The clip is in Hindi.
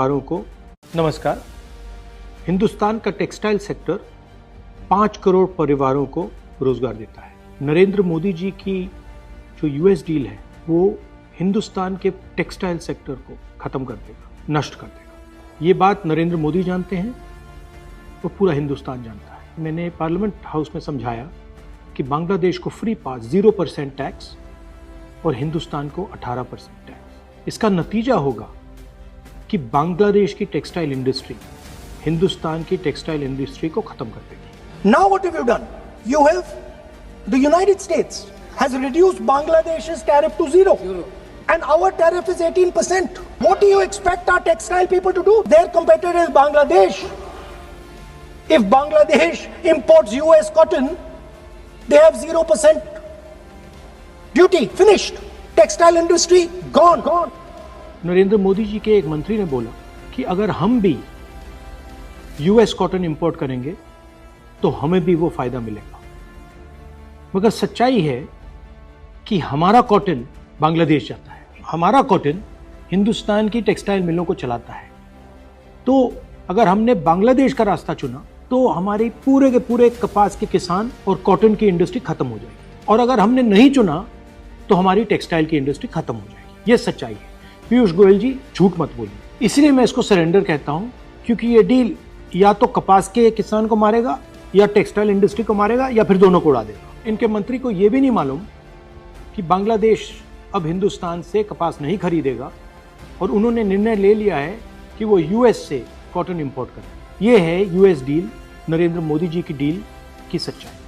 परिवारों को नमस्कार। हिंदुस्तान का टेक्सटाइल सेक्टर 5 करोड़ परिवारों को रोजगार देता है। नरेंद्र मोदी जी की जो यूएस डील है वो हिंदुस्तान के टेक्सटाइल सेक्टर को खत्म कर देगा, नष्ट कर देगा। ये बात नरेंद्र मोदी जानते हैं और पूरा हिंदुस्तान जानता है। मैंने पार्लियामेंट हाउस में समझाया कि बांग्लादेश को फ्री पास 0% टैक्स और हिंदुस्तान को 18% टैक्स। इसका नतीजा होगा कि बांग्लादेश की टेक्सटाइल इंडस्ट्री हिंदुस्तान की टेक्सटाइल इंडस्ट्री को खत्म कर देगी। Now what have you done? You have, the United States has reduced Bangladesh's tariff to zero. And our tariff is 18%. What do you expect our textile people to do? Their competitor is Bangladesh. If Bangladesh imports US cotton, they have 0% duty. Finished. Textile industry gone. Narendra Modi ji के एक मंत्री ने बोला कि अगर हम भी यूएस कॉटन इंपोर्ट करेंगे तो हमें भी वो फायदा मिलेगा। मगर सच्चाई है कि हमारा कॉटन बांग्लादेश जाता है, हमारा कॉटन हिंदुस्तान की टेक्सटाइल मिलों को चलाता है। तो अगर हमने बांग्लादेश का रास्ता चुना तो हमारे पूरे के पूरे कपास के किसान और कॉटन की इंडस्ट्री खत्म हो जाएगी, और अगर हमने नहीं चुना तो हमारी टेक्सटाइल की इंडस्ट्री खत्म हो जाएगी। ये सच्चाई है। पीयूष गोयल जी झूठ मत बोलिए। इसलिए मैं इसको सरेंडर कहता हूं क्योंकि ये डील या तो कपास के किसान को मारेगा या टेक्सटाइल इंडस्ट्री को मारेगा या फिर दोनों को उड़ा देगा। इनके मंत्री को यह भी नहीं मालूम कि बांग्लादेश अब हिंदुस्तान से कपास नहीं खरीदेगा और उन्होंने निर्णय ले लिया है कि वो यूएस से कॉटन इंपोर्ट करें। यह है यूएस डील, नरेंद्र मोदी जी की डील की सच्चाई।